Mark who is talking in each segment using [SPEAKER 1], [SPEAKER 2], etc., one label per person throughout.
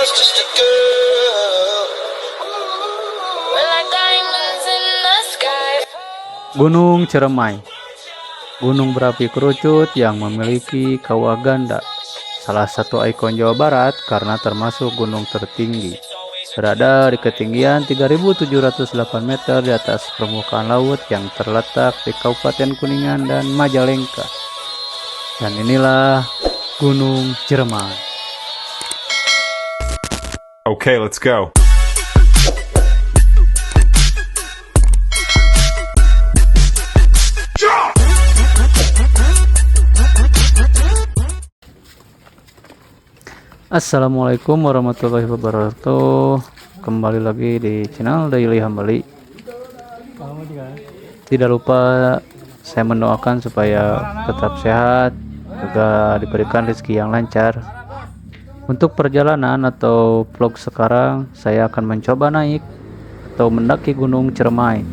[SPEAKER 1] was just a girl. We're like diamonds in the sky.
[SPEAKER 2] Gunung Ciremai, gunung berapi kerucut yang memiliki kawah ganda, salah satu ikon Jawa Barat karena termasuk gunung tertinggi. Berada di ketinggian 3.708 meter di atas permukaan laut yang terletak di Kabupaten Kuningan dan Majalengka. Dan inilah Gunung Ciremai.
[SPEAKER 3] Okay, let's go.
[SPEAKER 2] Assalamualaikum warahmatullahi wabarakatuh. Kembali lagi di channel Daily Hambali. Tidak lupa saya mendoakan supaya tetap sehat, juga diberikan rezeki yang lancar. Untuk perjalanan atau vlog sekarang, saya akan mencoba naik atau mendaki Gunung Ciremai.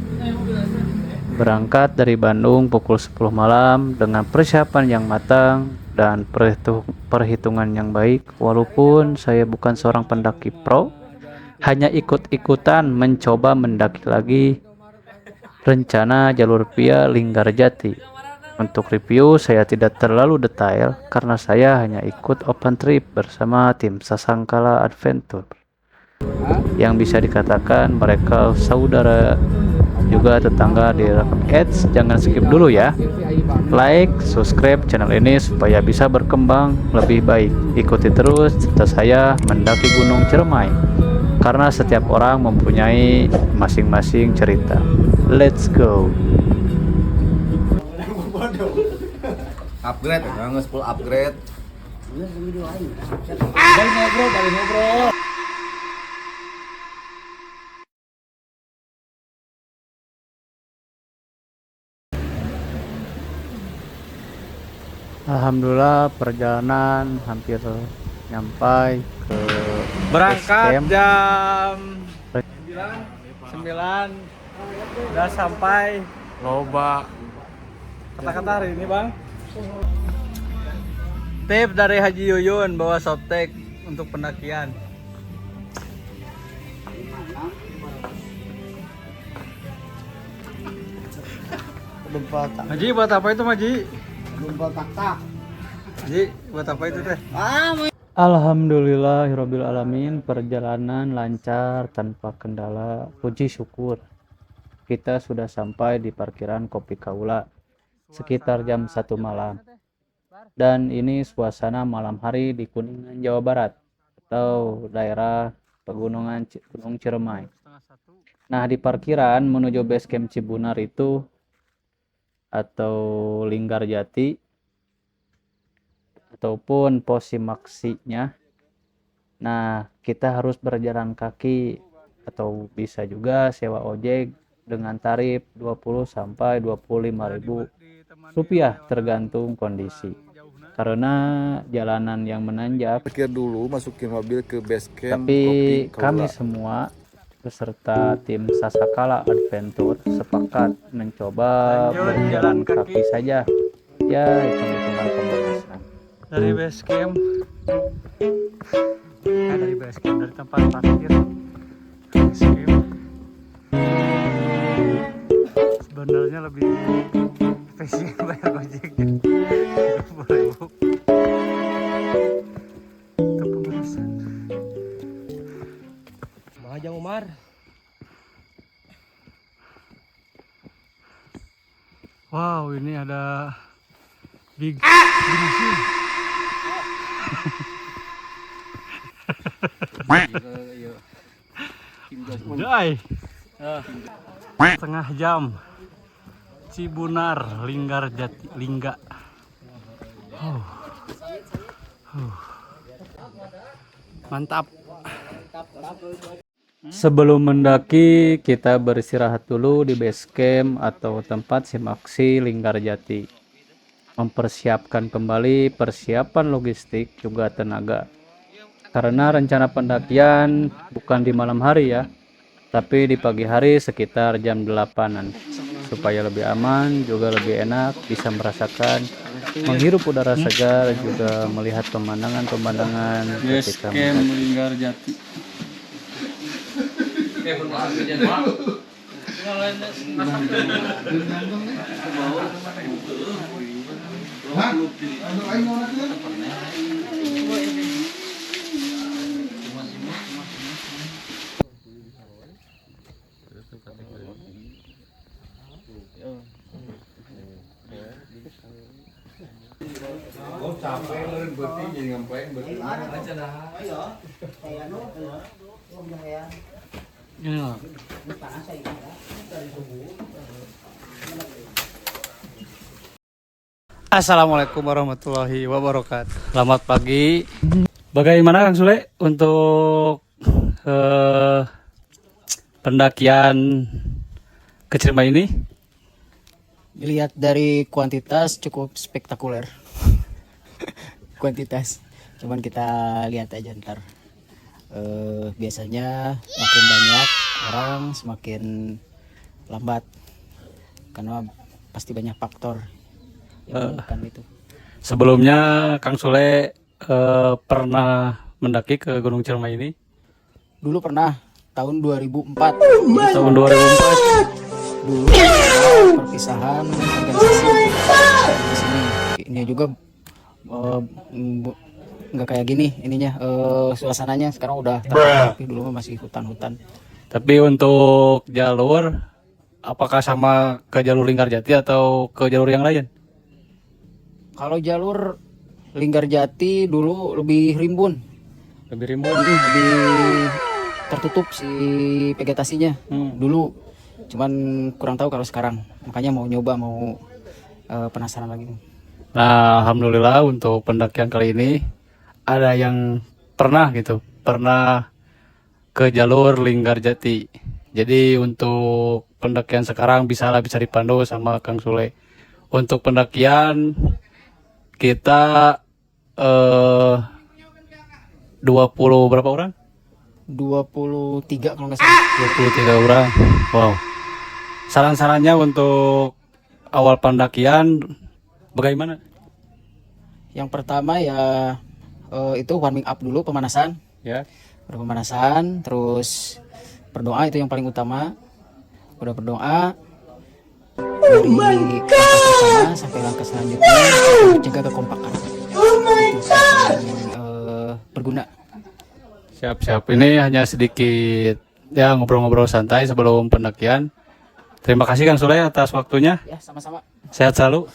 [SPEAKER 2] Berangkat dari Bandung pukul 10 malam dengan persiapan yang matang dan perhitungan yang baik. Walaupun saya bukan seorang pendaki pro, hanya ikut-ikutan mencoba mendaki lagi rencana jalur via Linggarjati. Untuk review saya tidak terlalu detail karena saya hanya ikut open trip bersama tim Sasangkala Adventure, yang bisa dikatakan mereka saudara juga tetangga di Rakam Ads. Jangan skip dulu ya, like, subscribe channel ini supaya bisa berkembang lebih baik. Ikuti terus cerita saya mendaki Gunung Ciremai karena setiap orang mempunyai masing-masing cerita. Let's go.
[SPEAKER 4] Upgrade ya, nggak full upgrade.
[SPEAKER 5] Balik ngobrol.
[SPEAKER 2] Alhamdulillah perjalanan hampir nyampai ke
[SPEAKER 5] Berangkat
[SPEAKER 2] base camp.
[SPEAKER 5] jam 9 udah sampai loba. Kata-kata hari ini bang, tip dari Haji Yuyun bawa softtek untuk pendakian. Haji buat apa itu Haji? Haji buat apa itu teh?
[SPEAKER 2] Alhamdulillahirabbil alamin, perjalanan lancar tanpa kendala, puji syukur. Kita sudah sampai di parkiran Kopi Kaula sekitar jam 1 malam. Dan ini suasana malam hari di Kuningan, Jawa Barat atau daerah pegunungan Gunung Ciremai. Nah, di parkiran menuju base camp Cibunar itu atau Linggarjati ataupun pos simaksinya. Nah, kita harus berjalan kaki atau bisa juga sewa ojek dengan tarif 20 sampai 25.000 rupiah tergantung kondisi. Karena jalanan yang menanjak,
[SPEAKER 4] Parkir dulu, masukin mobil ke base camp.
[SPEAKER 2] tapi
[SPEAKER 4] Kopi Kaula.
[SPEAKER 2] kami semua beserta tim Sasakala Adventure sepakat mencoba berjalan kaki saja. Ya, hitung-hitungan pemanasan.
[SPEAKER 5] Dari base camp, dari tempat parkir base camp. Sebenarnya lebih spesial bayar gojeknya 20.000. Itu pemanasan. Bang Ajang Umar. Wow, ini ada big machine. Jai. Setengah jam Cibunar Linggarjati Lingga. Mantap.
[SPEAKER 2] Sebelum mendaki, kita beristirahat dulu di base camp atau tempat simaksi Linggarjati. Mempersiapkan kembali persiapan logistik juga tenaga. Karena rencana pendakian bukan di malam hari ya, tapi di pagi hari sekitar jam 8-an. Supaya lebih aman, juga lebih enak, bisa merasakan menghirup udara segar, juga melihat pemandangan-pemandangan
[SPEAKER 5] Base
[SPEAKER 2] ketika
[SPEAKER 5] camp
[SPEAKER 2] mendaki.
[SPEAKER 5] Linggarjati. Assalamualaikum warahmatullahi wabarakatuh. Selamat pagi. Bagaimana Kang Sule untuk pendakian ke Ciremai ini?
[SPEAKER 6] Dilihat dari kuantitas cukup spektakuler. Kuantitas, cuman kita lihat aja ntar. Biasanya makin banyak orang semakin lambat, karena pasti banyak faktor yang menekan itu.
[SPEAKER 5] Sebelumnya Kang Sule pernah mendaki ke Gunung Ciremai ini?
[SPEAKER 6] Dulu pernah tahun 2004.
[SPEAKER 5] Tahun 2004.
[SPEAKER 6] Dulu ada perpisahan organisasi di sini. Ini juga nggak kayak gini ininya, suasananya sekarang udah tapi dulu masih hutan-hutan.
[SPEAKER 5] Tapi untuk jalur, apakah sama ke jalur Linggarjati atau ke jalur yang lain?
[SPEAKER 6] Kalau jalur Linggarjati dulu lebih rimbun,
[SPEAKER 5] Lebih rimbun.
[SPEAKER 6] lebih tertutup si vegetasinya dulu. Cuman kurang tahu kalau sekarang, makanya mau nyoba, mau penasaran lagi.
[SPEAKER 5] Nah, alhamdulillah untuk pendakian kali ini ada yang pernah ke jalur Linggarjati. Jadi untuk pendakian sekarang bisa dipandu sama Kang Sule. Untuk pendakian kita 20 berapa orang?
[SPEAKER 6] 23 kalau nggak salah.
[SPEAKER 5] 23 orang. Wow. Saran-sarannya untuk awal pendakian bagaimana?
[SPEAKER 6] Yang pertama ya itu warming up dulu, pemanasan.
[SPEAKER 5] Ya.
[SPEAKER 6] Udah pemanasan, terus berdoa, itu yang paling utama. Udah berdoa dari langkah pertama sampai langkah selanjutnya, jaga kekompakan. Itu berguna.
[SPEAKER 5] Siap-siap. Ini hanya sedikit ya ngobrol-ngobrol santai sebelum pendakian. Terima kasih Kang Sule atas waktunya.
[SPEAKER 6] Ya, sama-sama.
[SPEAKER 5] Sehat selalu.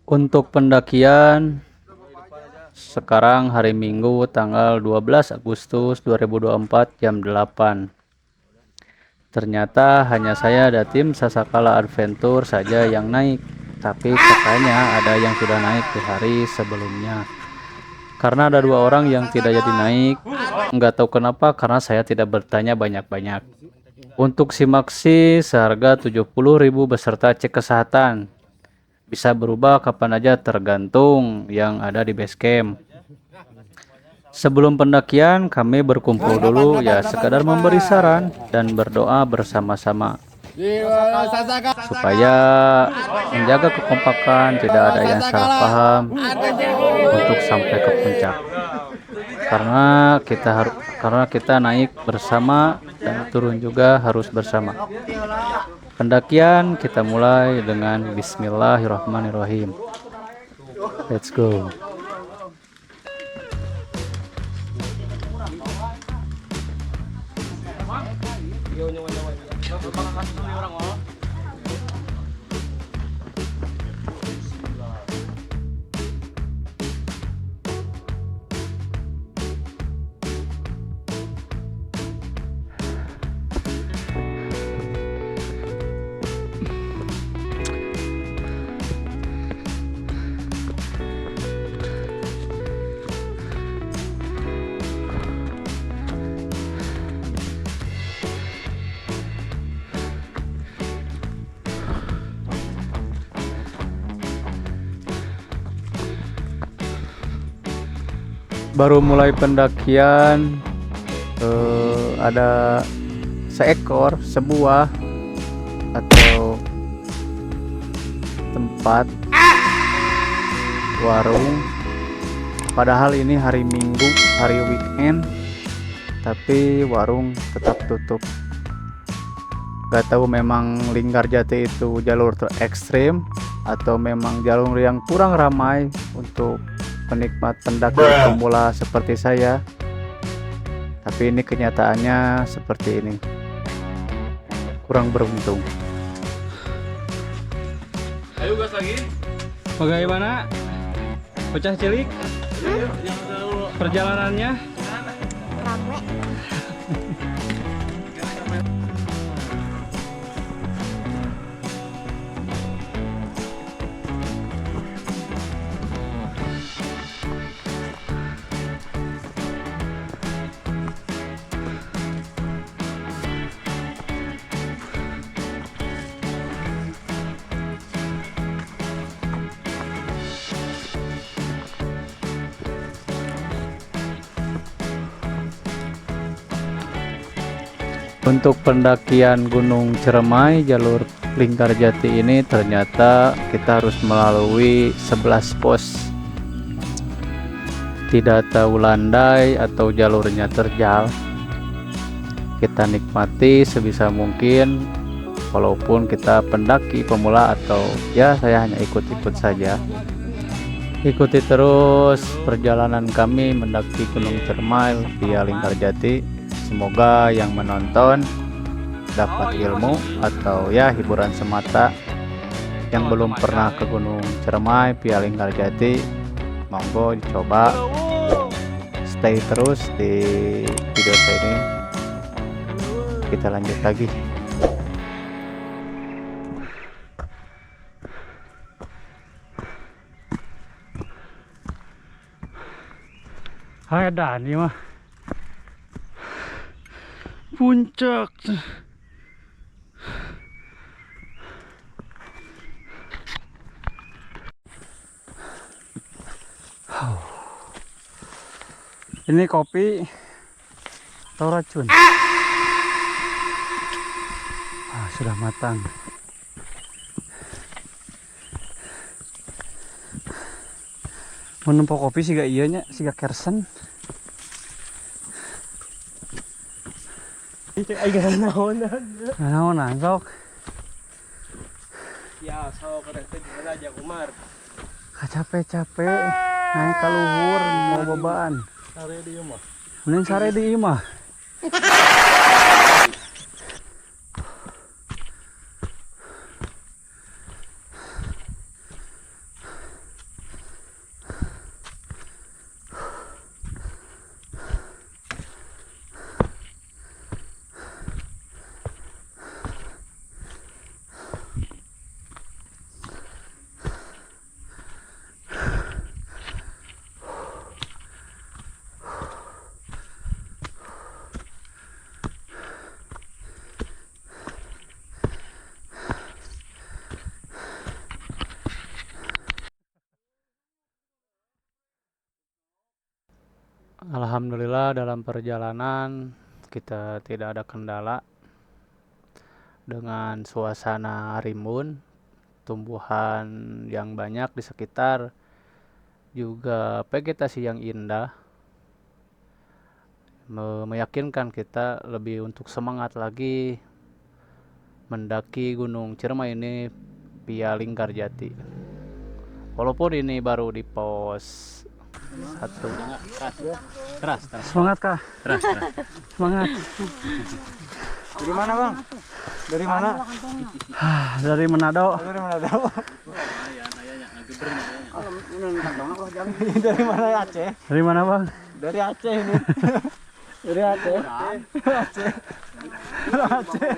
[SPEAKER 2] Untuk pendakian sekarang hari Minggu tanggal 12 Agustus 2024 jam 8. Ternyata hanya saya dan tim Sasakala Adventure saja yang naik, tapi katanya ada yang sudah naik di hari sebelumnya. Karena ada 2 orang yang tidak jadi naik, nggak tahu kenapa, karena saya tidak bertanya banyak-banyak. Untuk simaksi seharga 70.000 beserta cek kesehatan. Bisa berubah kapan aja tergantung yang ada di base camp. Sebelum pendakian kami berkumpul dulu ya, sekadar memberi saran dan berdoa bersama-sama supaya menjaga kekompakan, tidak ada yang salah paham untuk sampai ke puncak. Karena kita naik bersama dan turun juga harus bersama. Pendakian kita mulai dengan Bismillahirrahmanirrahim. Let's go. Baru mulai pendakian ada sebuah atau tempat warung, padahal ini hari Minggu, hari weekend, tapi warung tetap tutup. Gak tahu memang Linggarjati itu jalur terekstrim atau memang jalur yang kurang ramai untuk penikmat pendaki pemula seperti saya. Tapi ini kenyataannya seperti ini. Kurang beruntung.
[SPEAKER 5] Ayo gas lagi. Bagaimana? Pecah cilik? Perjalanannya?
[SPEAKER 7] Rame.
[SPEAKER 2] Untuk pendakian Gunung Ciremai jalur Linggarjati ini ternyata kita harus melalui 11 pos. Tidak tahu landai atau jalurnya terjal. Kita nikmati sebisa mungkin walaupun kita pendaki pemula atau ya saya hanya ikut-ikut saja. Ikuti terus perjalanan kami mendaki Gunung Ciremai via Linggarjati. Semoga yang menonton dapat ilmu atau ya hiburan semata. Yang belum pernah ke Gunung Ciremai via Linggarjati, monggo dicoba. Stay terus di video saya ini. Kita lanjut lagi.
[SPEAKER 5] Hai Dani mah. Puncak. Ini kopi atau racun? Sudah matang. Menempo kopi sih gak iya nya, sih gak kersen. Naon sok.
[SPEAKER 8] Ya, sok kereta gimana aja Umar.
[SPEAKER 2] Capek-capek naik ke luhur mau beban.
[SPEAKER 8] Sare di mah.
[SPEAKER 2] Mending sare di imah. Alhamdulillah dalam perjalanan kita tidak ada kendala dengan suasana rimbun, tumbuhan yang banyak di sekitar, juga vegetasi yang indah, meyakinkan kita lebih untuk semangat lagi mendaki Gunung Ciremai ini via Linggarjati. Walaupun ini baru di pos 1.
[SPEAKER 5] Keras.
[SPEAKER 2] Semangat kah? Semangat.
[SPEAKER 8] Dari mana, Bang? Dari mana?
[SPEAKER 2] Dari Manado.
[SPEAKER 8] Dari Manado. Dari mana Aceh?
[SPEAKER 2] Dari mana bang?
[SPEAKER 8] Dari Aceh ini. Dari Aceh. Aceh. Aceh.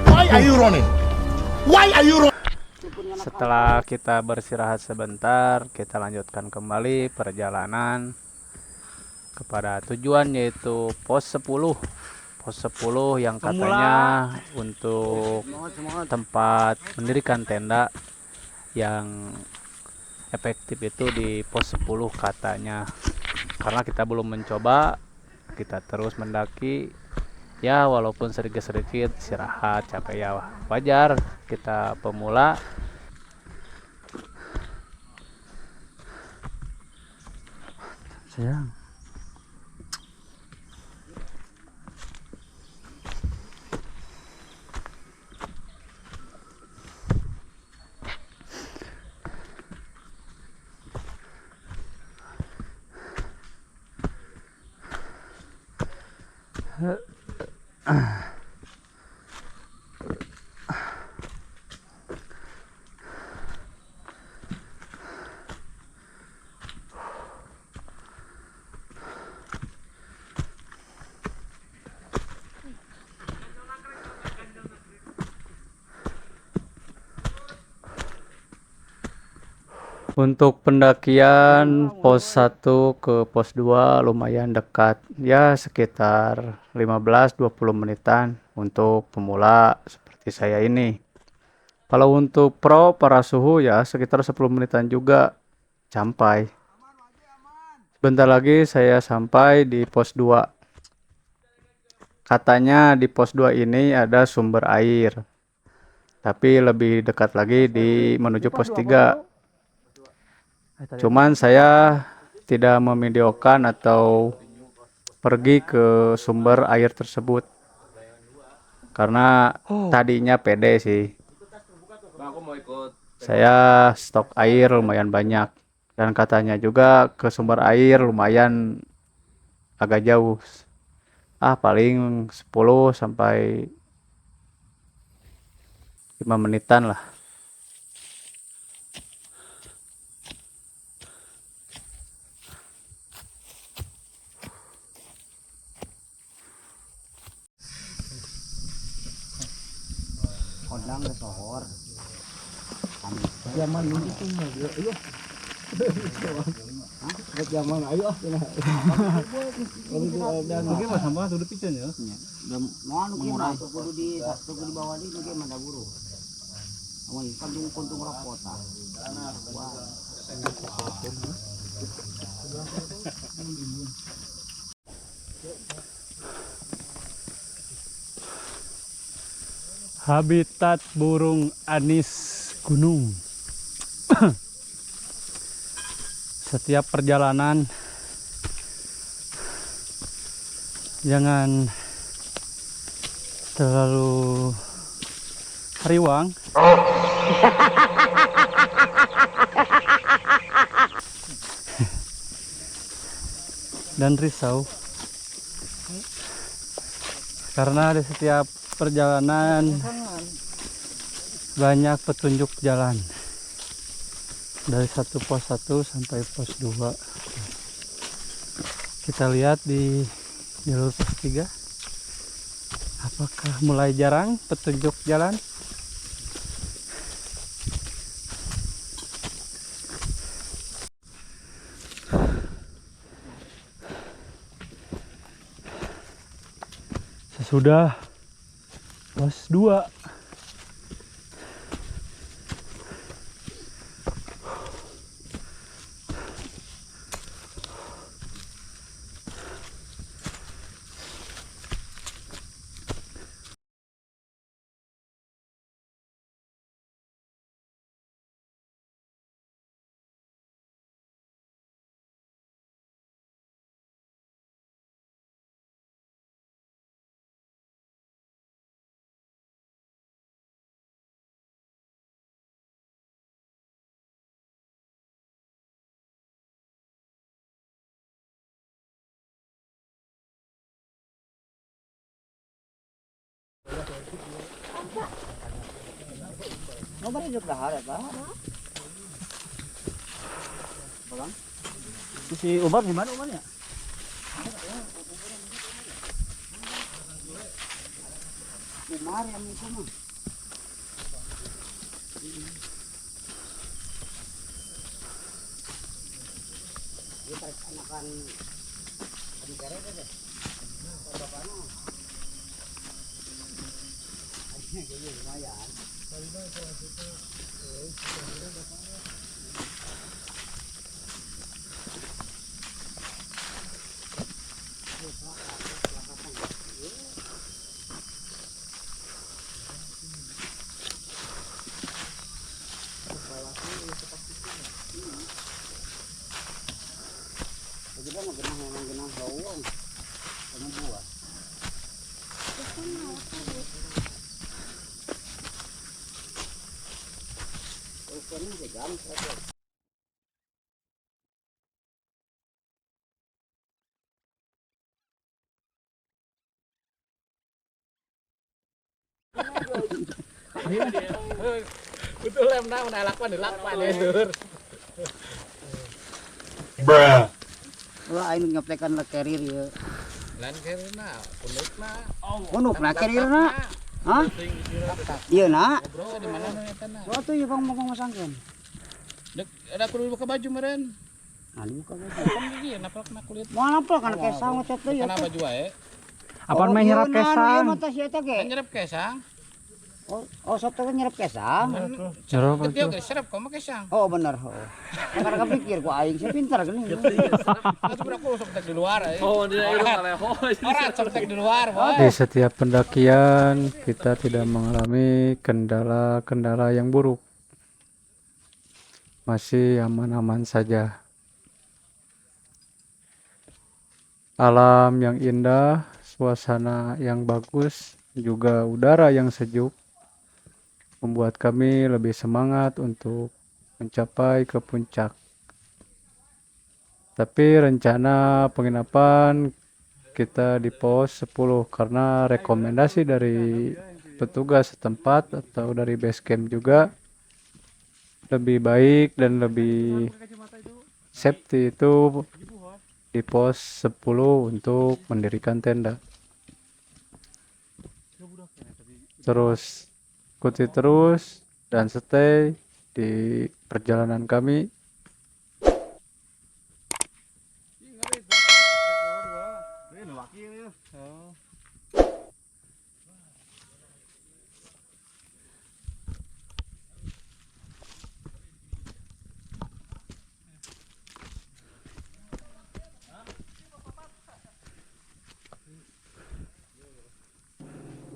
[SPEAKER 3] Why are you running? Why are you running?
[SPEAKER 2] Setelah kita beristirahat sebentar, kita lanjutkan kembali perjalanan kepada tujuan, yaitu pos 10. Pos 10 yang katanya untuk tempat mendirikan tenda yang efektif itu di pos 10 katanya. Karena kita belum mencoba, kita terus mendaki Ya walaupun sedikit-sedikit istirahat capek ya wajar, kita pemula. Sayang. Untuk pendakian pos 1 ke pos 2 lumayan dekat, ya sekitar 15-20 menitan untuk pemula seperti saya ini. Kalau untuk pro para suhu ya sekitar 10 menitan juga sampai. Bentar lagi saya sampai di pos 2. Katanya di pos 2 ini ada sumber air. Tapi lebih dekat lagi di menuju pos 3. Cuman saya tidak memvideokan atau pergi ke sumber air tersebut. Karena tadinya pede sih. Saya stok air lumayan banyak. Dan katanya juga ke sumber air lumayan agak jauh. Paling 10 sampai 5 menitan lah.
[SPEAKER 6] Kodang ke sohor.
[SPEAKER 8] Zaman ini tuh ayo. Zaman ayo. Mungkin mas sama tuh pisan ya.
[SPEAKER 6] Mau murah tuh kudu di bawah di ge mah buru. Amun kadung kuntung rapota.
[SPEAKER 5] Habitat burung anis gunung. Setiap perjalanan jangan terlalu riwang. Dan risau. Karena di setiap perjalanan banyak petunjuk jalan dari pos 1 sampai pos 2. Kita lihat di jalur pos 3 apakah mulai jarang petunjuk jalan. Sesudah pos 2
[SPEAKER 8] Si Umar gimana Umarnya?
[SPEAKER 6] Umar yang itu mah. Kita akan di keret aja. Bapaknya. Akhirnya lumayan.
[SPEAKER 5] Betul em na lakpan dur.
[SPEAKER 7] Wah, aing ngaplekan la carrier ya.
[SPEAKER 5] Lan kerna pundukna.
[SPEAKER 7] Unuk na carrier na. Hah? Iya na.
[SPEAKER 5] Bro di mana nu eta na?
[SPEAKER 7] Waktu ieu bang masangkeun.
[SPEAKER 5] Dek ada kudu buka baju meureun.
[SPEAKER 7] Anu ka baju.
[SPEAKER 5] Kan ieu naplak kulit.
[SPEAKER 7] Moal nampol kan kesang ocet teh ya.
[SPEAKER 5] Kana baju wae.
[SPEAKER 8] Apaan main nyerap
[SPEAKER 7] Ieu
[SPEAKER 8] kesang?
[SPEAKER 7] mata si eta ge.
[SPEAKER 5] Nyerep kesang.
[SPEAKER 7] Oh, satu kan nyerap kesang.
[SPEAKER 2] Nyerap
[SPEAKER 5] Dia geus serep komo kesang.
[SPEAKER 7] Oh, bener. Oh. Karena kepikir ku aing sih pintar geuning.
[SPEAKER 5] Atuh budak ku sok tek di luar. Oh, di maleho. Ora sok tek di luar, boy.
[SPEAKER 2] Di setiap pendakian kita tidak mengalami kendala-kendala yang buruk. Masih aman-aman saja. Alam yang indah, suasana yang bagus, juga udara yang sejuk membuat kami lebih semangat untuk mencapai ke puncak. Tapi rencana penginapan kita di pos 10 karena rekomendasi dari petugas setempat atau dari base camp juga lebih baik dan lebih safety itu di pos 10 untuk mendirikan tenda. Terus ikuti terus dan stay di perjalanan kami.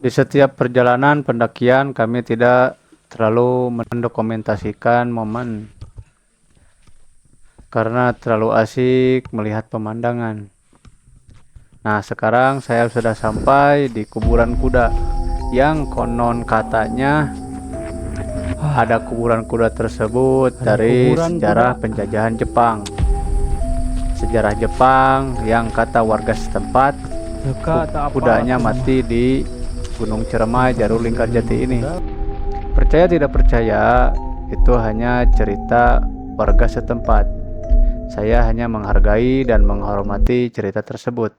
[SPEAKER 2] Di setiap perjalanan pendakian kami tidak terlalu mendokumentasikan momen karena terlalu asik melihat pemandangan. Nah, sekarang saya sudah sampai di kuburan kuda yang konon katanya ada kuburan kuda tersebut dari sejarah penjajahan Jepang. Sejarah Jepang yang kata warga setempat kudanya mati di Gunung Ciremai, Jarur Linggarjati ini. Percaya tidak percaya, itu hanya cerita warga setempat. Saya hanya menghargai dan menghormati cerita tersebut.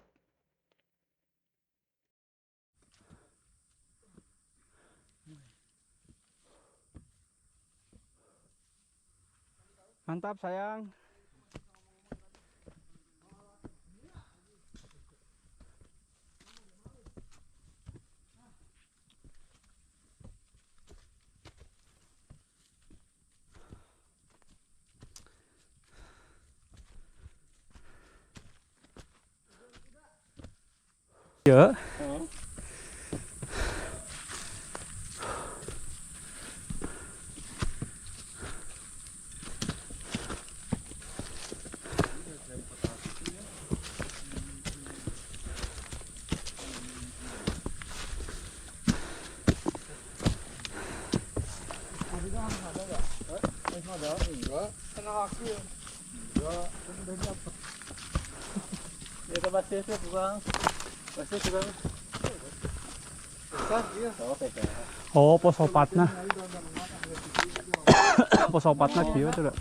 [SPEAKER 8] Mantap sayang. Ya. Oh, pos opatna. Pos opatna kieu tuh.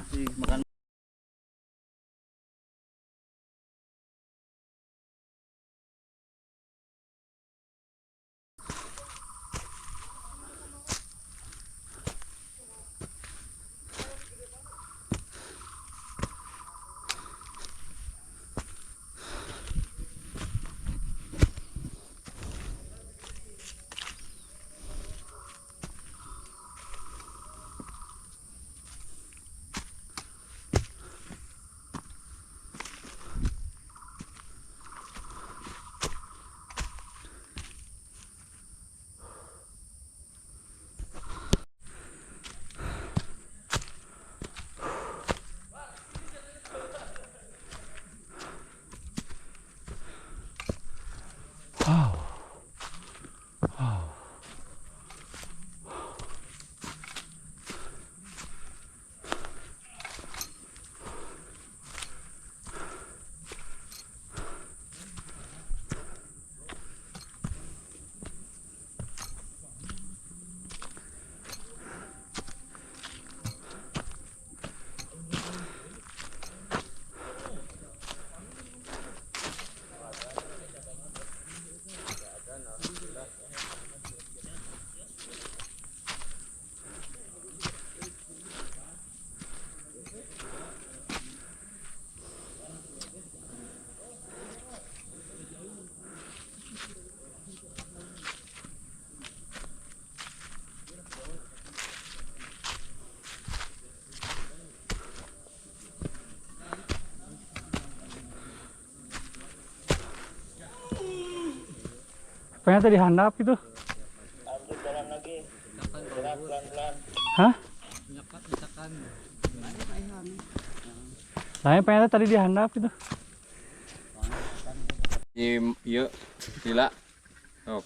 [SPEAKER 8] Pengen tadi handap itu. Hah? Saya pengen tadi dihandap itu.
[SPEAKER 4] Iya, gila. Oh.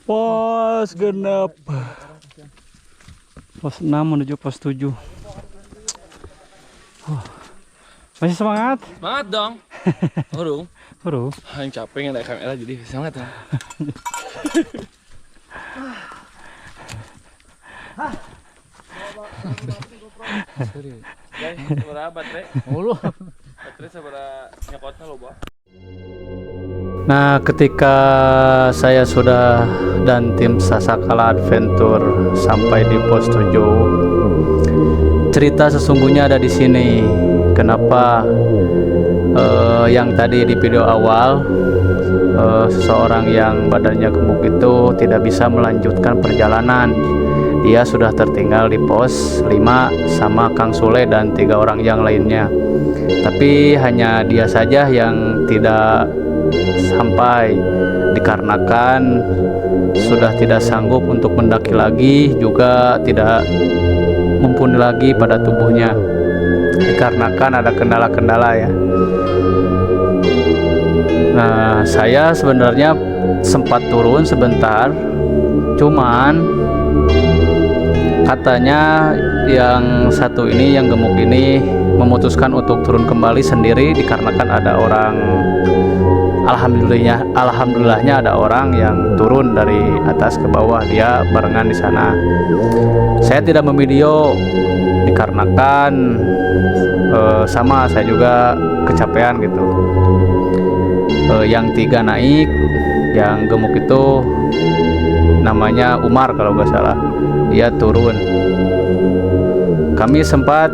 [SPEAKER 8] Pos genep. Pos 6 menuju pos 7. Masih semangat?
[SPEAKER 9] Semangat dong. Urung.
[SPEAKER 8] Bro.
[SPEAKER 9] Yang capek naik kamera jadi semangat ya. Guys, seberapa baterai? Baterai seberapa nyokotnya lo, Bang?
[SPEAKER 2] Nah, ketika saya sudah dan tim Sasakala Adventure sampai di pos 7, cerita sesungguhnya ada di sini. Kenapa yang tadi di video awal seseorang yang badannya gemuk itu tidak bisa melanjutkan perjalanan. Dia sudah tertinggal di pos 5 sama Kang Sule dan 3 orang yang lainnya. Tapi hanya dia saja yang tidak sampai dikarenakan sudah tidak sanggup untuk mendaki lagi, juga tidak mumpuni lagi pada tubuhnya dikarenakan ada kendala-kendala ya. Nah, saya sebenarnya sempat turun sebentar, cuman katanya yang satu ini, yang gemuk ini memutuskan untuk turun kembali sendiri dikarenakan ada orang, alhamdulillahnya ada orang yang turun dari atas ke bawah, dia barengan di sana. Saya tidak memvideo dikarenakan sama saya juga kecapean gitu. Yang 3 naik, yang gemuk itu namanya Umar kalau nggak salah, dia turun. Kami sempat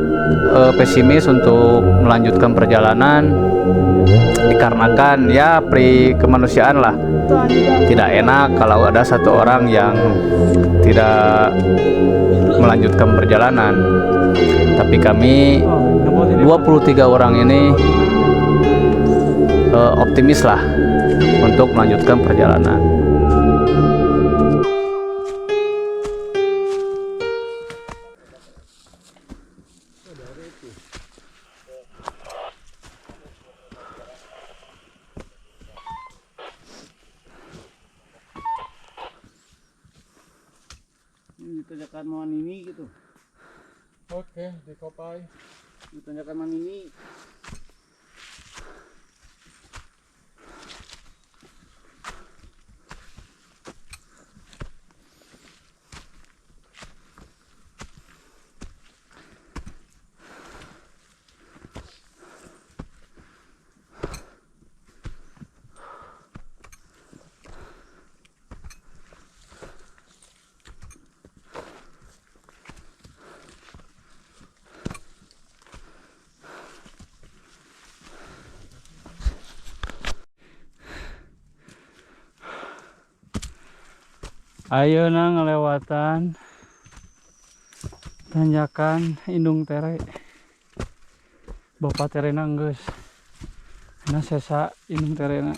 [SPEAKER 2] pesimis untuk melanjutkan perjalanan dikarenakan ya kemanusiaan lah, tidak enak kalau ada satu orang yang tidak melanjutkan perjalanan. Tapi kami 23 orang ini optimis lah untuk melanjutkan perjalanan.
[SPEAKER 7] Ditanyakan mau ini gitu.
[SPEAKER 4] Oke, di Kopai.
[SPEAKER 7] Ditanyakan mau ini.
[SPEAKER 8] Ayeuna ngelewatan tanjakan Indung Tere. Bapak terena geus. Nah sesa Indung Terena.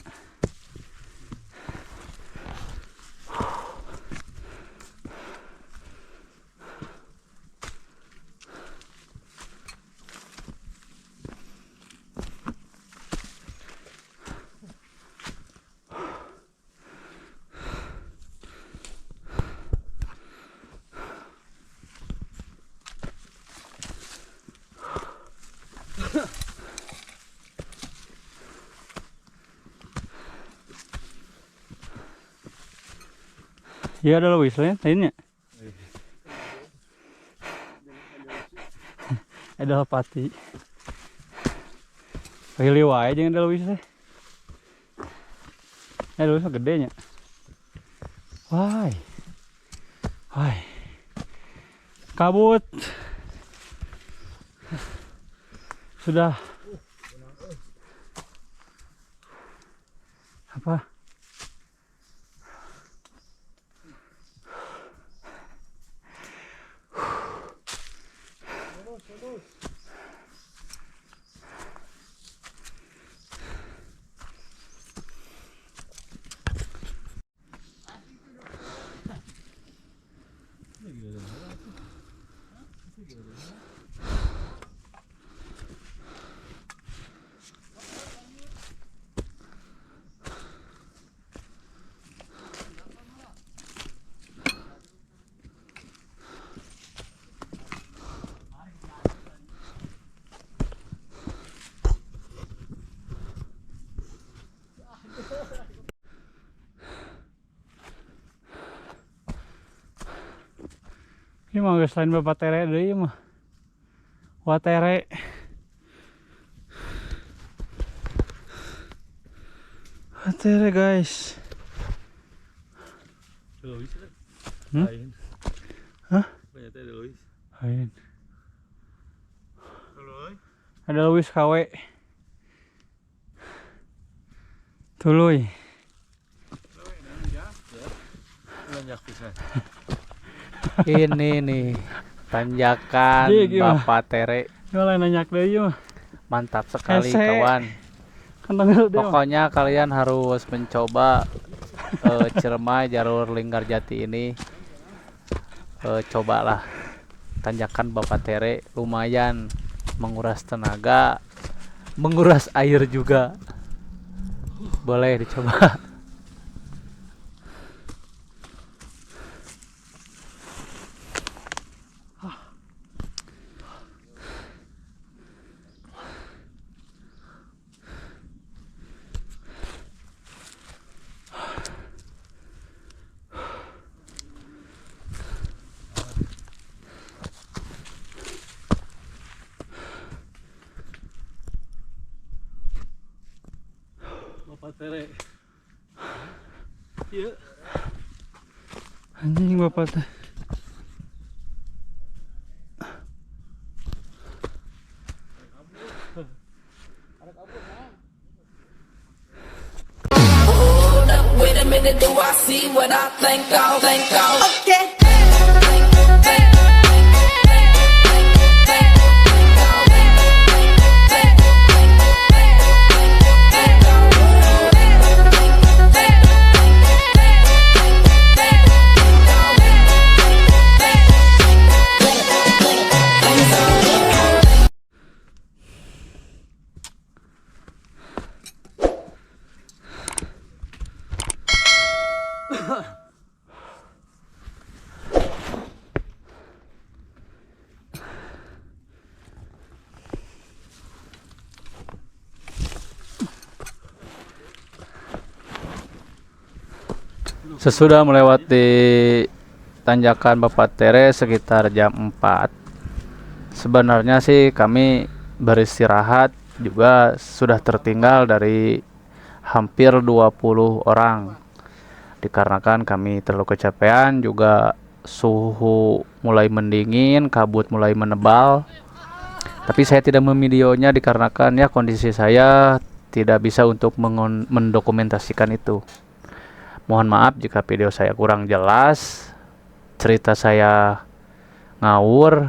[SPEAKER 8] Ya ada Luis ya, lainnya. Ada pati. Pilih wae jeung ada Luis teh. Luis gedenya. Wah. Kabut. Sudah. Apa? Ini mah geus lain Bapak Tere deui mah. Watere. Watere guys. Hah? Lain. Ada Luis KW. Tuluy.
[SPEAKER 2] Ini nih tanjakan
[SPEAKER 8] Iya, gimana?
[SPEAKER 2] Bapak Tere.
[SPEAKER 8] Gimana nanyak deui mah.
[SPEAKER 2] Mantap sekali
[SPEAKER 8] Hese.
[SPEAKER 2] kawan.
[SPEAKER 8] Kantong gede mah.
[SPEAKER 2] Pokoknya kalian harus mencoba Ciremai jalur Linggarjati ini. Cobalah tanjakan Bapak Tere, lumayan menguras tenaga, menguras air juga. Boleh dicoba.
[SPEAKER 5] Bapak Tere.
[SPEAKER 8] Anjing Bapak teh.
[SPEAKER 1] Wait a minute, do I see what I think of? Okay.
[SPEAKER 2] Sesudah melewati tanjakan Bapak Tere sekitar jam 4. Sebenarnya sih kami beristirahat juga sudah tertinggal dari hampir 20 orang. Dikarenakan kami terlalu kecapean, juga suhu mulai mendingin, kabut mulai menebal. Tapi saya tidak memvideonya dikarenakan ya kondisi saya tidak bisa untuk mendokumentasikan itu. Mohon maaf jika video saya kurang jelas, cerita saya ngawur,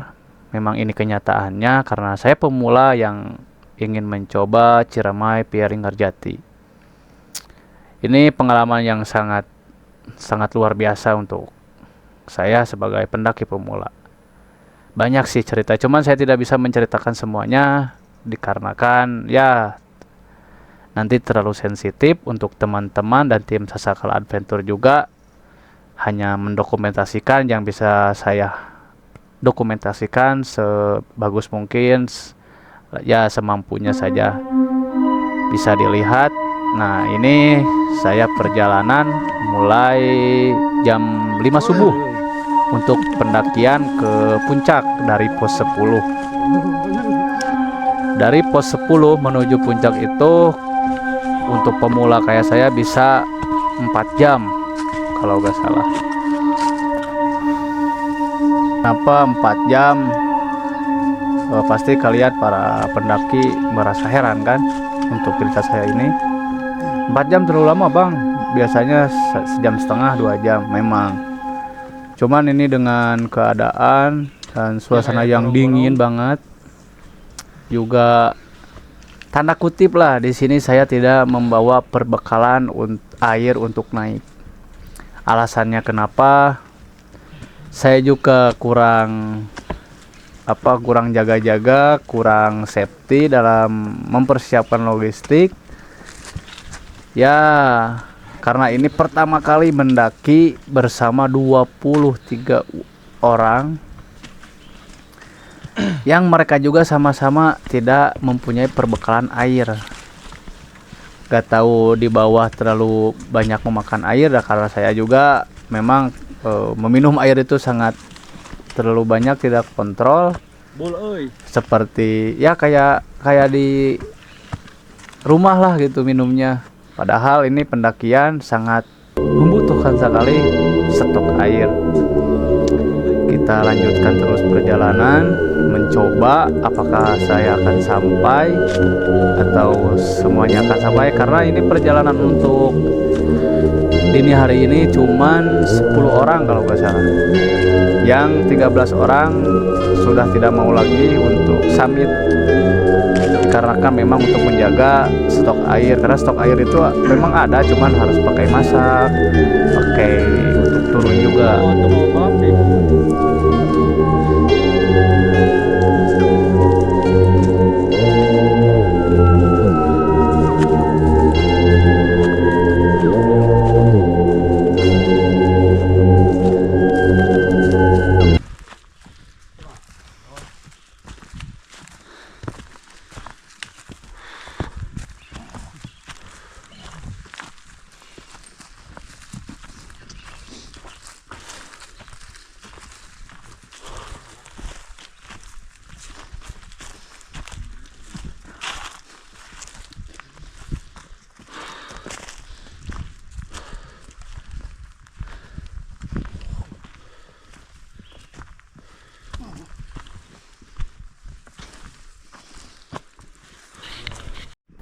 [SPEAKER 2] memang ini kenyataannya karena saya pemula yang ingin mencoba Ciremai via Linggarjati. Ini pengalaman yang sangat luar biasa untuk saya sebagai pendaki pemula. Banyak sih cerita, cuman saya tidak bisa menceritakan semuanya dikarenakan ya nanti terlalu sensitif untuk teman-teman dan tim Sasakala Adventure juga. Hanya mendokumentasikan yang bisa saya dokumentasikan sebagus mungkin, ya semampunya saja bisa dilihat. Nah ini saya perjalanan mulai jam 5 subuh untuk pendakian ke puncak dari pos 10. Dari pos 10 menuju puncak itu untuk pemula kayak saya bisa 4 jam kalau gak salah. Kenapa 4 jam? Pasti kalian para pendaki merasa heran kan untuk cerita saya ini. 4 jam terlalu lama bang, biasanya sejam setengah 2 jam memang. Cuman ini dengan keadaan dan suasana yang dingin banget, juga tanda kutip lah di sini saya tidak membawa perbekalan air untuk naik. Alasannya kenapa? Saya juga kurang jaga-jaga, kurang safety dalam mempersiapkan logistik. Ya, karena ini pertama kali mendaki bersama 23 orang yang mereka juga sama-sama tidak mempunyai perbekalan air. gak tahu di bawah terlalu banyak memakan air, karena saya juga memang meminum air itu sangat terlalu banyak, tidak kontrol. Seperti ya kayak di rumah lah gitu minumnya. Padahal ini pendakian sangat membutuhkan sekali stok air. Kita lanjutkan terus perjalanan, mencoba apakah saya akan sampai atau semuanya akan sampai, karena ini perjalanan untuk dini hari ini cuman 10 orang kalau nggak salah. Yang 13 orang sudah tidak mau lagi untuk summit, dikarenakan memang untuk menjaga stok air, karena stok air itu memang ada, cuman harus pakai masak, pakai untuk turun juga.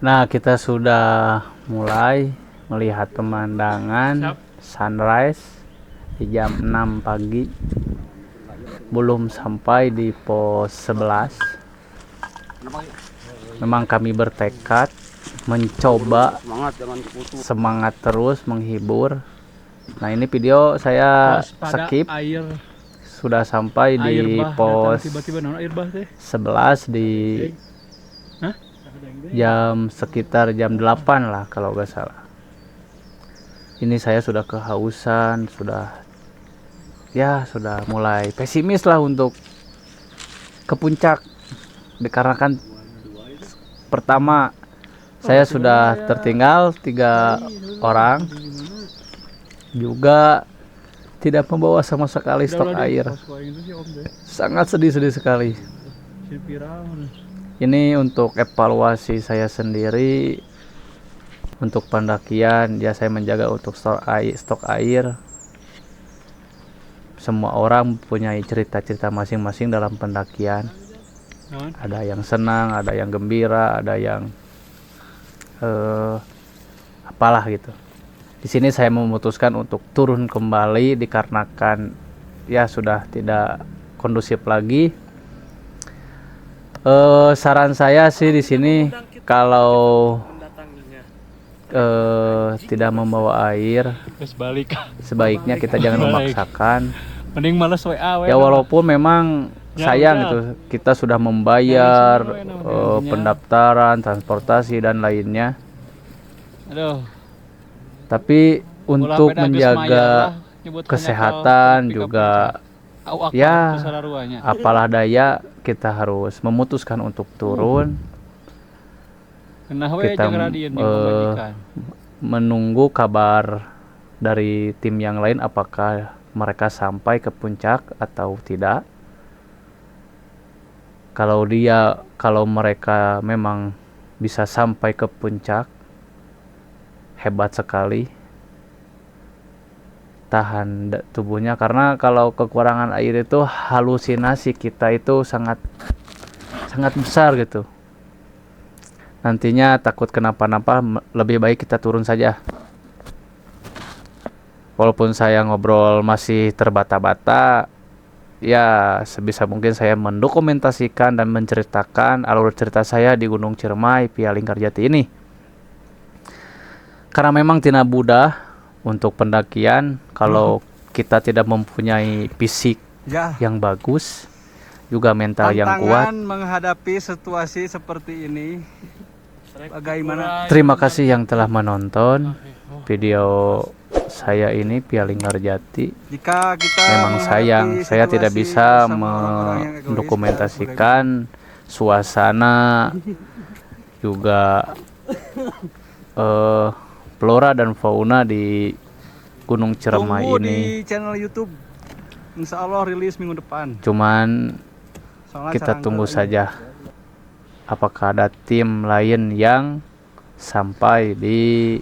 [SPEAKER 2] Nah, kita sudah mulai melihat pemandangan sunrise di jam 6 pagi. Belum sampai di pos 11. Memang kami bertekad mencoba semangat terus menghibur. Nah, ini video saya skip. Sudah sampai di pos 11 di jam sekitar jam 8 lah kalau nggak salah. Ini saya sudah kehausan, sudah mulai pesimis lah untuk ke puncak, dikarenakan pertama saya sudah tertinggal 3 orang, juga tidak membawa sama sekali stok air. Sangat sedih sekali. Ini untuk evaluasi saya sendiri untuk pendakian, ya saya menjaga untuk stok air. Semua orang mempunyai cerita-cerita masing-masing dalam pendakian. Ada yang senang, ada yang gembira, ada yang apalah gitu. Di sini saya memutuskan untuk turun kembali dikarenakan ya sudah tidak kondusif lagi. Saran saya sih di sini kalau tidak membawa air, sebaiknya kita jangan memaksakan.
[SPEAKER 8] Mending males WA.
[SPEAKER 2] Ya walaupun memang sayang gitu, kita sudah membayar pendaftaran, transportasi dan lainnya. Tapi untuk menjaga kesehatan juga ya apalah daya, kita harus memutuskan untuk turun. Kita menunggu kabar dari tim yang lain apakah mereka sampai ke puncak atau tidak. Kalau mereka memang bisa sampai ke puncak, hebat sekali tahan tubuhnya, karena kalau kekurangan air itu halusinasi kita itu sangat besar gitu. Nantinya takut kenapa-napa, lebih baik kita turun saja. Walaupun saya ngobrol masih terbata-bata, ya sebisa mungkin saya mendokumentasikan dan menceritakan alur cerita saya di Gunung Ciremai via Linggarjati ini. Karena memang tidak mudah untuk pendakian kalau kita tidak mempunyai fisik yang bagus, juga mental yang kuat.
[SPEAKER 8] Menghadapi situasi seperti ini, bagaimana?
[SPEAKER 2] Terima kasih yang telah menonton video saya ini via Linggarjati.
[SPEAKER 8] Jika kita
[SPEAKER 2] memang sayang saya tidak bisa mendokumentasikan suasana juga flora dan fauna di Gunung Ciremai
[SPEAKER 8] Tunggu
[SPEAKER 2] ini.
[SPEAKER 8] di channel YouTube. Insya Allah rilis minggu depan.
[SPEAKER 2] Cuman
[SPEAKER 8] Soalnya
[SPEAKER 2] kita
[SPEAKER 8] cara
[SPEAKER 2] tunggu
[SPEAKER 8] angkat
[SPEAKER 2] saja apakah ada tim lain yang sampai di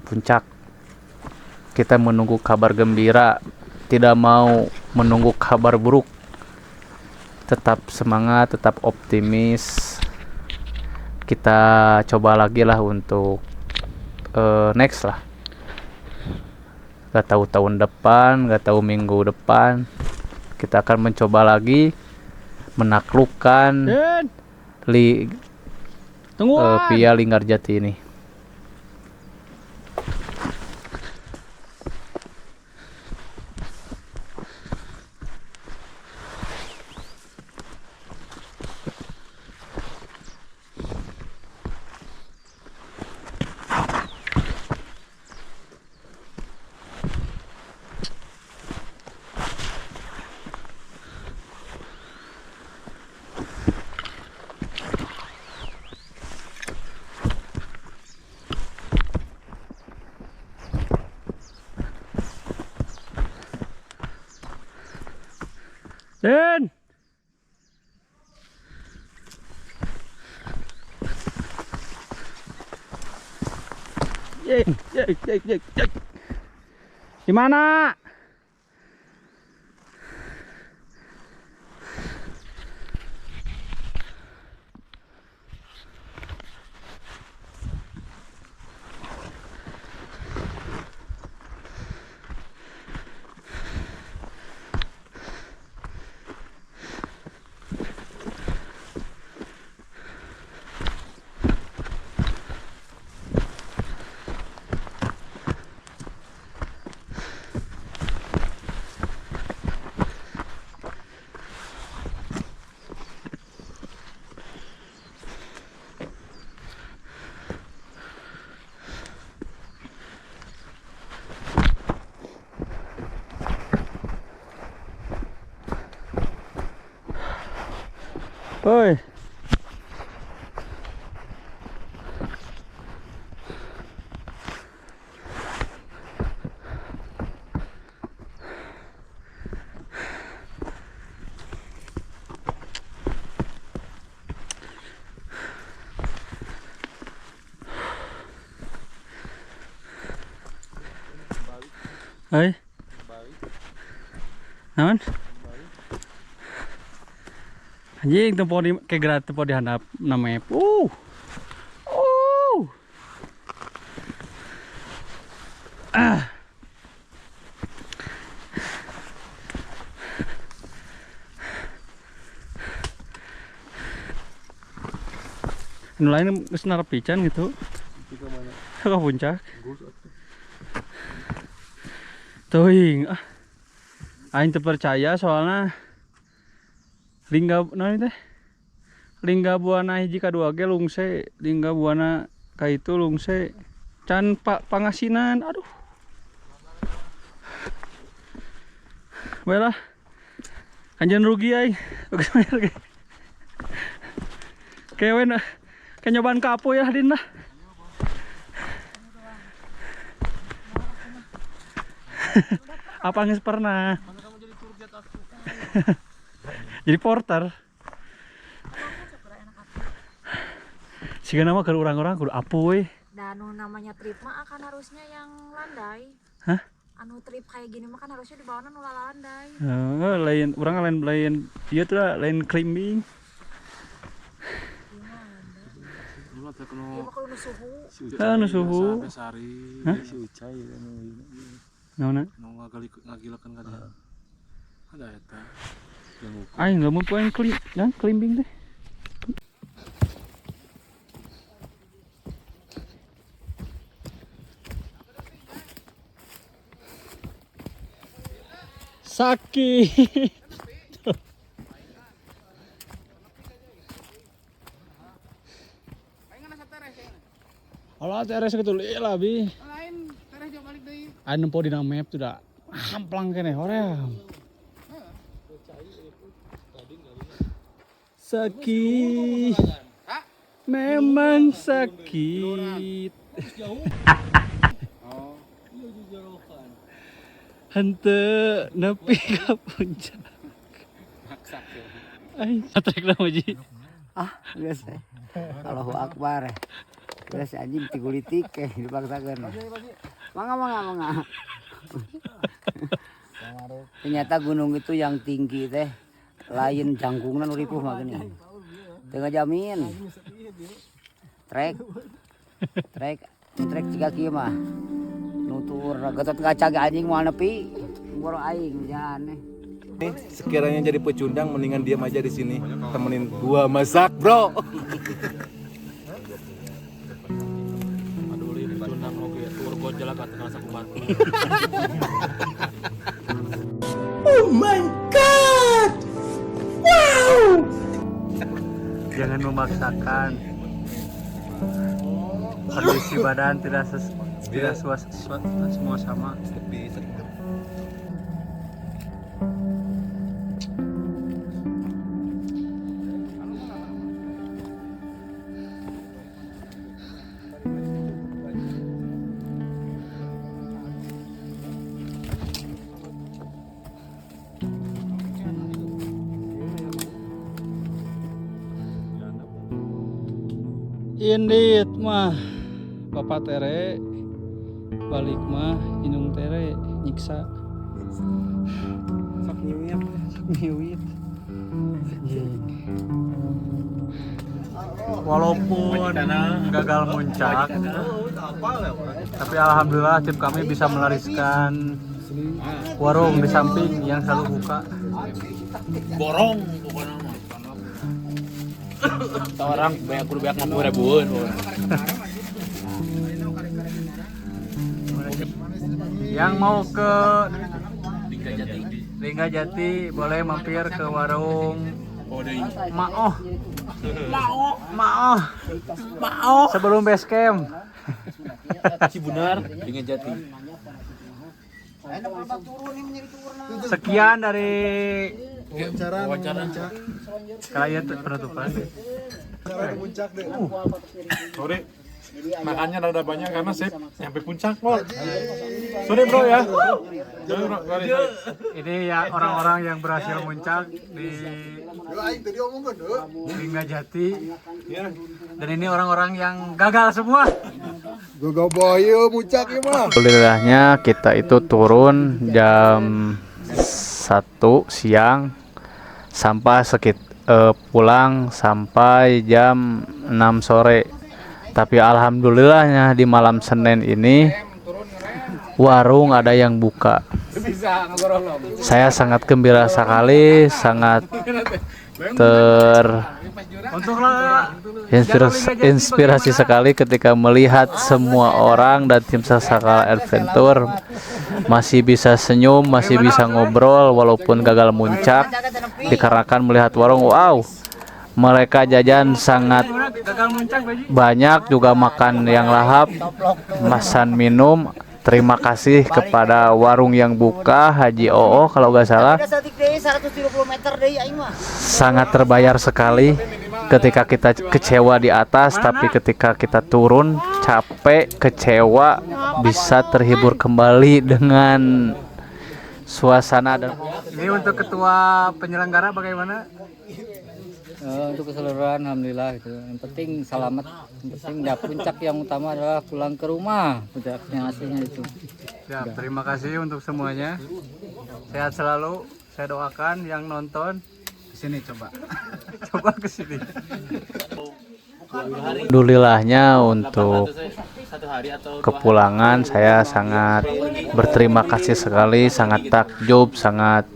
[SPEAKER 2] puncak. Kita menunggu kabar gembira, tidak mau menunggu kabar buruk. Tetap semangat, tetap optimis. Kita coba lagi lah untuk next lah. Gak tahu tahun depan, gak tahu minggu depan, kita akan mencoba lagi menaklukkan Via Linggarjati ini.
[SPEAKER 8] Den. Di mana? Oi. Oi. Naon? Anjing tempo di kayak gerak tempo di handap namanya. Anu lain geus narepican gitu. Ke puncak. Teuing aing teu percaya soalna lingga teh lingga buana hiji kadua ge lungse, lingga buana ka itu lungse can pangasinan. Aduh, baiklah anjeun rugi aing kewen nyobaan kapo ya Din lah. Apa nggak pernah jadi porter sih nama ke orang-orang kudu apoy.
[SPEAKER 10] Dan namanya trip mah akan harusnya yang landai.
[SPEAKER 8] Hah?
[SPEAKER 10] Anu trip kayak gini mah kan harusnya dibawa nu landai.
[SPEAKER 8] Lain orang lain iya tuh lain climbing.
[SPEAKER 10] Iya mah kalau suhu.
[SPEAKER 8] Nu suhu. Hah? Naona?
[SPEAKER 9] Ngagilakeun ka dia. Ada eta.
[SPEAKER 8] Aing enggak mau poin climbing teh. Sakit. Alah teres gitu lah bi. Lain teres jauh balik deui. Anu nempo dina map tuh dah hamplang kene hoream. Sakit. Memang sakit. Hente nepi ka puncak. Ai, atrek nama Ji.
[SPEAKER 7] Biasa. Allahu Akbar. Biasa anjing tigulitik dipaksakeun. Mangga. Ternyata gunung itu yang tinggi teh lain jangkungna nu ripuh mah geuning. Teu ngajamin. Trek ciga kieu mah. Nutur gatot kaca ge anjing moal nepi. Ngoro aing jangan.
[SPEAKER 3] Sekiranya jadi pecundang mendingan diam aja di sini. Temenin gua masak, Bro.
[SPEAKER 9] Aduh, ini pecundang oge tur gojol ka tengah sakumat.
[SPEAKER 3] Oh my god. Wow.
[SPEAKER 2] Jangan memaksakan. Kondisi badan tidak semua sama.
[SPEAKER 8] Indit mah Bapak tere balik mah inung tere nyiksa. Sok nyiwit.
[SPEAKER 2] Walaupun gagal muncak, tapi alhamdulillah tim kami bisa melariskan warung di samping yang selalu buka.
[SPEAKER 5] Borong pokoknya mah. Orang banyak kudu banyak 50.000-an.
[SPEAKER 2] Yang mau ke Linggajati boleh mampir ke warung Maoh sebelum base camp.
[SPEAKER 5] Cibunar Linggajati.
[SPEAKER 2] Sekian dari wawancara kalian penutupan.
[SPEAKER 3] Sorry. Makannya rada banyak karena saya nyampe puncak, Bro. Sorry, Bro ya.
[SPEAKER 2] Ini ya orang-orang yang berhasil muncak di Linggajati. Dan ini orang-orang yang gagal semua. Alhamdulillahnya kita itu turun jam 1 siang sampai pulang sampai jam 6 sore. Tapi alhamdulillahnya di malam Senin ini warung ada yang buka. Saya sangat gembira sekali, sangat inspirasi sekali ketika melihat semua orang dan tim Sasakala Adventure masih bisa senyum, masih bisa ngobrol walaupun gagal muncak, dikarenakan melihat warung. Wow, mereka jajan sangat banyak, juga makan yang lahap, masan minum. Terima kasih kepada warung yang buka, Haji Oo kalau nggak salah. Sangat terbayar sekali ketika kita kecewa di atas, tapi ketika kita turun capek, kecewa, bisa terhibur kembali dengan suasana. Dan ini untuk ketua penyelenggara bagaimana?
[SPEAKER 6] Untuk keseluruhan alhamdulillah gitu. Yang penting selamat, yang penting puncak yang utama adalah pulang ke rumah, puncak yang aslinya itu.
[SPEAKER 2] Ya, terima kasih untuk semuanya. Sehat selalu. Saya doakan yang nonton kesini coba ke sini. Alhamdulillahnya untuk kepulangan saya sangat berterima kasih sekali, sangat takjub, sangat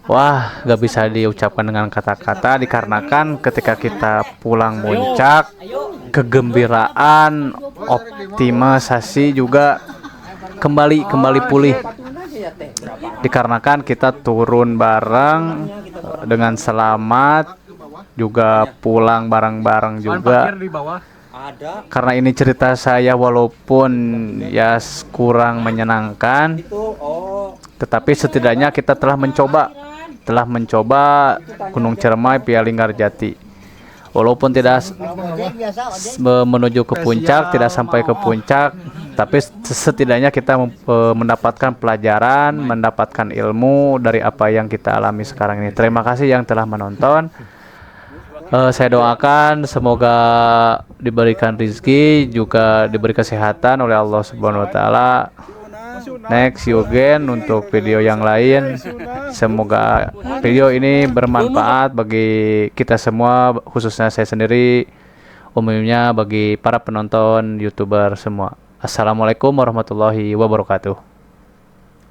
[SPEAKER 2] wah, gak bisa diucapkan dengan kata-kata, dikarenakan ketika kita pulang muncak, kegembiraan, optimisasi juga kembali pulih. Dikarenakan kita turun bareng dengan selamat, juga pulang bareng-bareng juga. Karena ini cerita saya walaupun ya kurang menyenangkan, tetapi setidaknya kita telah mencoba Gunung Ciremai via Linggajati. walaupun tidak menuju ke puncak, tidak sampai ke puncak, tapi setidaknya kita mendapatkan pelajaran, mendapatkan ilmu dari apa yang kita alami sekarang ini. Terima kasih yang telah menonton. Saya doakan semoga diberikan rezeki, juga diberi kesehatan oleh Allah Subhanahu wa taala. Next, see you again untuk video yang lain. Semoga video ini bermanfaat bagi kita semua, khususnya saya sendiri, umumnya bagi para penonton YouTuber semua. Assalamualaikum warahmatullahi wabarakatuh.